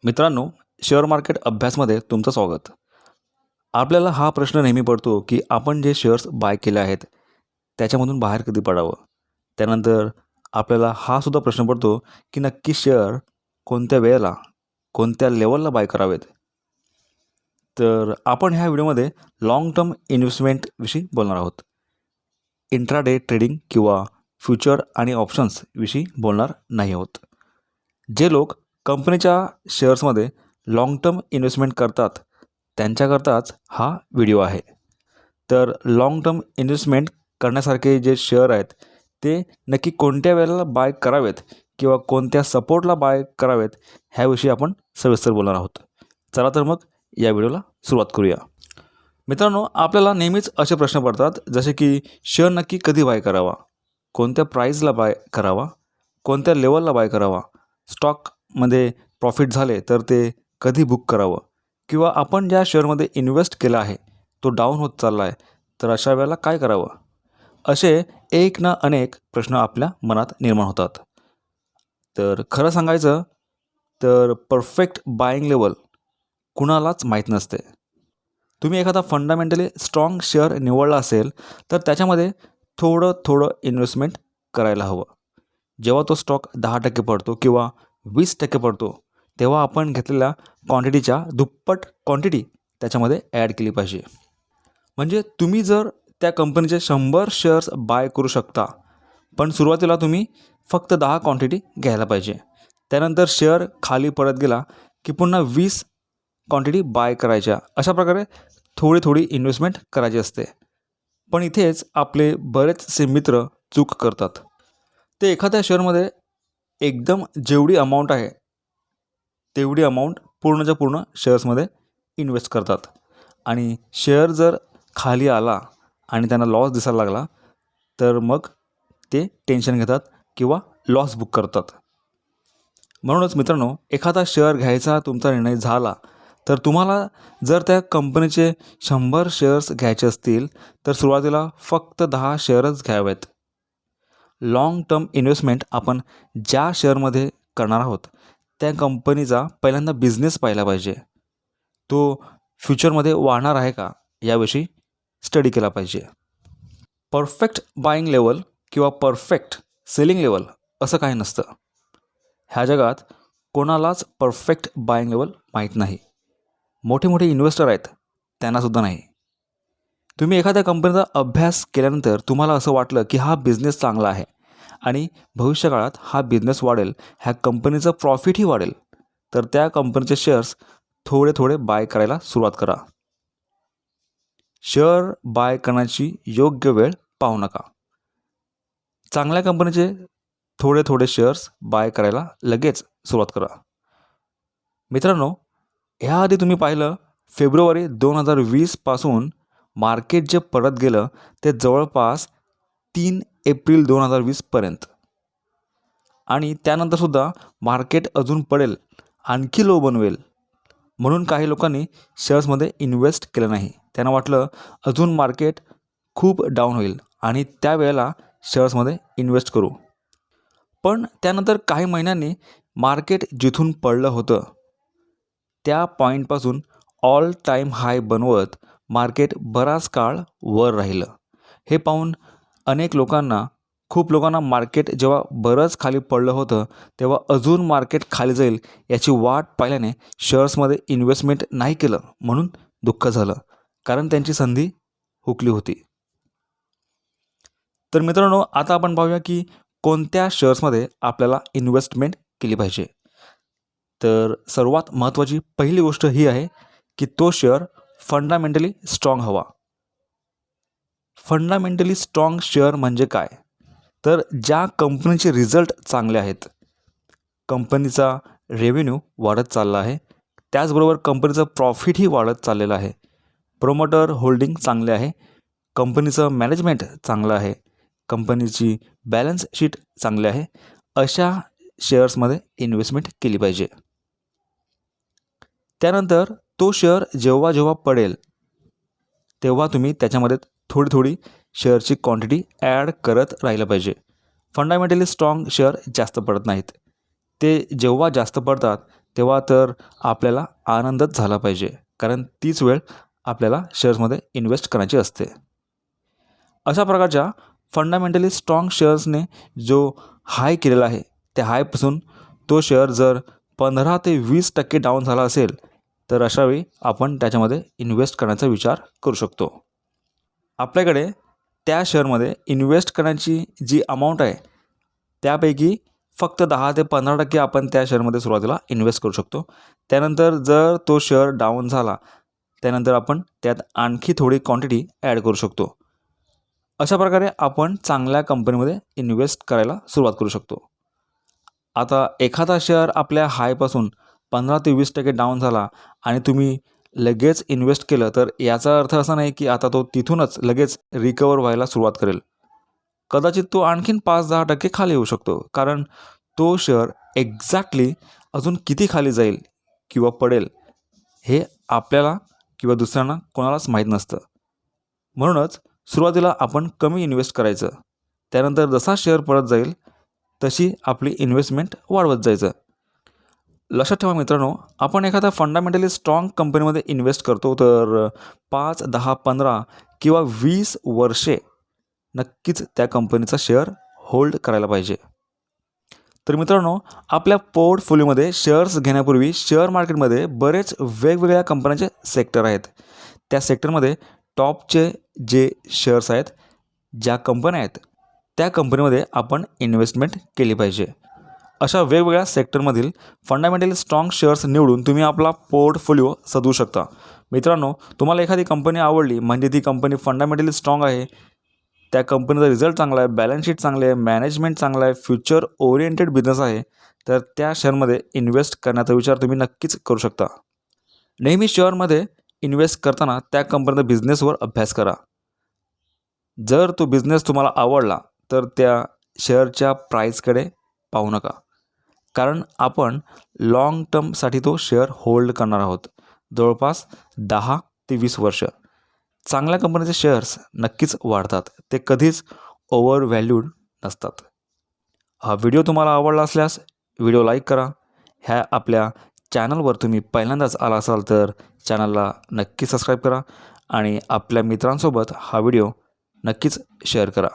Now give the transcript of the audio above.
मित्रांनो, share market अभ्यासमध्ये तुमचं स्वागत. आपल्याला हा प्रश्न नेहमी पडतो, की आपण जे शेअर्स बाय केले आहेत, त्याच्यामधून बाहेर कधी पडावं? त्यानंतर आपल्याला हा सुद्धा प्रश्न पडतो, की नक्की शेअर कोणत्या वेळेला, कोणत्या लेवलला बाय करावेत? तर आपण ह्या व्हिडिओमध्ये लाँग टर्म इन्व्हेस्टमेंटविषयी बोलणार आहोत. इंट्राडे ट्रेडिंग किंवा फ्युचर आणि ऑप्शन्सविषयी बोलणार नाही आहोत. जे लोक कंपनीच्या शेअर्समध्ये लाँग टर्म इन्व्हेस्टमेंट करतात, त्यांच्याकरताच हा व्हिडिओ आहे. तर लाँग टर्म इन्व्हेस्टमेंट करण्यासारखे जे शेअर आहेत, ते नक्की कोणत्या वेळेला बाय करावेत किंवा कोणत्या सपोर्टला बाय करावेत, ह्याविषयी आपण सविस्तर बोलणार आहोत. चला तर मग या व्हिडिओला सुरुवात करूया. मित्रांनो, आपल्याला नेहमीच असे प्रश्न पडतात, जसे की शेअर नक्की कधी बाय करावा, कोणत्या प्राईजला बाय करावा, कोणत्या लेवलला बाय करावा, स्टॉकमध्ये प्रॉफिट झाले तर ते कधी बुक करावं, किंवा आपण ज्या शेअरमध्ये इन्व्हेस्ट केला आहे तो डाऊन होत चालला आहे, तर अशा वेळेला काय करावं? असे एक ना अनेक प्रश्न आपल्या मनात निर्माण होतात. तर खरं सांगायचं तर परफेक्ट बाईंग लेवल कुणालाच माहीत नसते. तुम्ही एखादा फंडामेंटली स्ट्रॉंग शेअर निवडला असेल, तर त्याच्यामध्ये थोडं थोडं इन्व्हेस्टमेंट करायला हवं. जेव्हा तो स्टॉक 10% पडतो किंवा 20% पडतो, तेव्हा आपण घेतलेल्या क्वांटिटीच्या दुप्पट क्वांटिटी त्याच्यामध्ये ॲड केली पाहिजे. म्हणजे तुम्ही जर त्या कंपनीचे 100 शेअर्स बाय करू शकता, पण सुरुवातीला तुम्ही फक्त 10 क्वांटिटी घ्यायला पाहिजे. त्यानंतर शेअर खाली पडत गेला की पुन्हा 20 क्वांटिटी बाय करायच्या. अशा प्रकारे थोडी थोडी इन्व्हेस्टमेंट करायची असते. पण इथेच आपले बरेचसे मित्र चूक करतात. ते एखाद्या शेअरमध्ये एकदम जेवढी अमाऊंट आहे, तेवढी अमाऊंट पूर्णच्या पूर्ण शेअर्समध्ये इन्व्हेस्ट करतात. आणि शेअर जर खाली आला आणि त्यांना लॉस दिसायला लागला, तर मग ते टेन्शन घेतात किंवा लॉस बुक करतात. म्हणूनच मित्रांनो, एखादा शेअर घ्यायचा तुमचा निर्णय झाला, तर तुम्हाला जर त्या कंपनीचे 100 शेअर्स घ्यायचे असतील, तर सुरुवातीला फक्त 10 शेअरच घ्यावेत. लाँग टर्म इन्व्हेस्टमेंट आपण ज्या शेअरमध्ये करणार आहोत, त्या कंपनीचा पहिल्यांदा बिझनेस पाहिला पाहिजे. तो फ्युचरमध्ये वाढणार आहे का, याविषयी स्टडी केला पाहिजे. परफेक्ट बाईंग लेवल किंवा परफेक्ट सेलिंग लेवल असं काही नसतं. ह्या जगात कोणालाच परफेक्ट बाईंग लेवल माहीत नाही. मोठे मोठे इन्व्हेस्टर आहेत, त्यांनासुद्धा नाही. तुम्ही एखाद्या कंपनीचा अभ्यास केल्यानंतर तुम्हाला असं वाटलं की हा बिझनेस चांगला आहे आणि भविष्यकाळात हा बिझनेस वाढेल, ह्या कंपनीचं प्रॉफिटही वाढेल, तर त्या कंपनीचे शेअर्स थोडे थोडे बाय करायला सुरुवात करा. शेअर बाय करण्याची योग्य वेळ पाहू नका. चांगल्या कंपनीचे थोडे थोडे शेअर्स बाय करायला लगेच सुरुवात करा. मित्रांनो, ह्याआधी तुम्ही पाहिलं, फेब्रुवारी 2020पासून मार्केट जे परत गेलं ते जवळपास 3 एप्रिल 2020पर्यंत. आणि त्यानंतरसुद्धा मार्केट अजून पडेल, आणखी लो बनवेल, म्हणून काही लोकांनी शेअर्समध्ये इन्व्हेस्ट केलं नाही. त्यांना वाटलं अजून मार्केट खूप डाऊन होईल आणि त्यावेळेला शेअर्समध्ये इन्व्हेस्ट करू. पण त्यानंतर काही महिन्यांनी मार्केट जिथून पडलं होतं, त्या पॉईंटपासून ऑल टाईम हाय बनवत मार्केट बराच काळ वर राहिलं. हे पाहून खूप लोकांना मार्केट जेव्हा बरंच खाली पडलं होतं, तेव्हा अजून मार्केट खाली जाईल याची वाट पाहिल्याने शेअर्समध्ये इन्व्हेस्टमेंट नाही केलं, म्हणून दुःख झालं, कारण त्यांची संधी हुकली होती. तर मित्रांनो, आता आपण पाहूया की कोणत्या शेअर्समध्ये आपल्याला इन्व्हेस्टमेंट केली पाहिजे. तर सर्वात महत्त्वाची पहिली गोष्ट ही आहे की तो शेअर फंडामेंटली स्ट्रॉंग हवा. फंडामेंटली स्ट्रॉंग शेअर म्हणजे काय? तर ज्या कंपनीचे रिझल्ट चांगले आहेत, कंपनीचा रेव्हेन्यू वाढत चालला आहे, त्याचबरोबर कंपनीचं प्रॉफिटही वाढत चाललेलं आहे, प्रोमोटर होल्डिंग चांगले आहे, कंपनीचं मॅनेजमेंट चांगलं आहे, कंपनीची बॅलन्स शीट चांगली आहे, अशा शेअर्समध्ये इन्व्हेस्टमेंट केली पाहिजे. त्यानंतर तो शेअर जेव्हा जेव्हा पडेल, तेव्हा तुम्ही त्याच्यामध्ये थोडी थोडी शेअरची क्वांटिटी ॲड करत राहिलं पाहिजे. फंडामेंटली स्ट्रॉंग शेअर जास्त पडत नाहीत. ते जेव्हा जास्त पडतात तेव्हा तर आपल्याला आनंदच झाला पाहिजे, कारण तीच वेळ आपल्याला शेअर्समध्ये इन्व्हेस्ट करायची असते. अशा प्रकारच्या फंडामेंटली स्ट्रॉंग शेअर्सने जो हाय केलेला आहे, त्या हायपासून तो शेअर जर 15 ते 20% डाऊन झाला असेल तर अशावेळी आपण त्याच्यामध्ये इन्व्हेस्ट करण्याचा विचार करू शकतो. आपल्याकडे त्या शेअरमध्ये इन्व्हेस्ट करण्याची जी अमाऊंट आहे त्यापैकी फक्त 10 ते 15% आपण त्या शेअरमध्ये सुरुवातीला इन्व्हेस्ट करू शकतो. त्यानंतर जर तो शेअर डाऊन झाला त्यानंतर आपण त्यात आणखी थोडी क्वांटिटी ॲड करू शकतो. अशा प्रकारे आपण चांगल्या कंपनीमध्ये इन्व्हेस्ट करायला सुरुवात करू शकतो. आता एखादा शेअर आपल्या हायपासून 15 ते 20% डाऊन झाला आणि तुम्ही लगेच इन्व्हेस्ट केलं तर याचा अर्थ असा नाही की आता तो तिथूनच लगेच रिकवर व्हायला सुरुवात करेल. कदाचित तो आणखीन 5-10% खाली येऊ शकतो, कारण तो शेअर एक्झॅक्टली अजून किती खाली जाईल किंवा पडेल हे आपल्याला किंवा दुसऱ्यांना कोणालाच माहीत नसतं. म्हणूनच सुरुवातीला आपण कमी इन्व्हेस्ट करायचं, त्यानंतर जसा शेअर पडत जाईल तशी आपली इन्व्हेस्टमेंट वाढवत जायचं. लक्षात ठेवा मित्रांनो, आपण एखाद्या फंडामेंटली स्ट्रॉंग कंपनीमध्ये इन्व्हेस्ट करतो तर 5, 10, 15 किंवा 20 वर्षे नक्कीच त्या कंपनीचा शेअर होल्ड करायला पाहिजे. तर मित्रांनो, आपल्या पोर्टफोलिओमध्ये शेअर्स घेण्यापूर्वी शेअर मार्केटमध्ये बरेच वेगवेगळ्या कंपन्यांचे सेक्टर आहेत. त्या सेक्टरमध्ये टॉपचे जे शेअर्स आहेत, ज्या कंपन्या आहेत त्या कंपनीमध्ये आपण इन्व्हेस्टमेंट केली पाहिजे. अशा वेगवेगळ्या सेक्टरमधील फंडामेंटली स्ट्रॉंग शेअर्स निवडून तुम्ही आपला पोर्टफोलिओ सजवू शकता. मित्रांनो, तुम्हाला एखादी कंपनी आवडली म्हणजे ती कंपनी फंडामेंटली स्ट्रॉंग आहे, त्या कंपनीचा रिझल्ट चांगला आहे, बॅलन्स शीट चांगले आहे, मॅनेजमेंट चांगला आहे, फ्युचर ओरिएंटेड बिझनेस आहे, तर त्या शेअरमध्ये इन्व्हेस्ट करण्याचा विचार तुम्ही नक्कीच करू शकता. नेहमी शेअरमध्ये इन्व्हेस्ट करताना त्या कंपनीच्या बिझनेसवर अभ्यास करा. जर तो बिझनेस तुम्हाला आवडला तर त्या शेअरच्या प्राईसकडे पाहू नका, कारण आपण लाँग टर्मसाठी तो शेअर होल्ड करणार आहोत, जवळपास 10 ते 20 वर्ष. चांगल्या कंपनीचे शेअर्स नक्कीच वाढतात, ते कधीच ओव्हर व्हॅल्यूड नसतात. हा व्हिडिओ तुम्हाला आवडला असल्यास व्हिडिओ लाईक करा. ह्या आपल्या चॅनलवर तुम्ही पहिल्यांदाच आला असाल तर चॅनलला नक्की सबस्क्राईब करा आणि आपल्या मित्रांसोबत हा व्हिडिओ नक्कीच शेअर करा.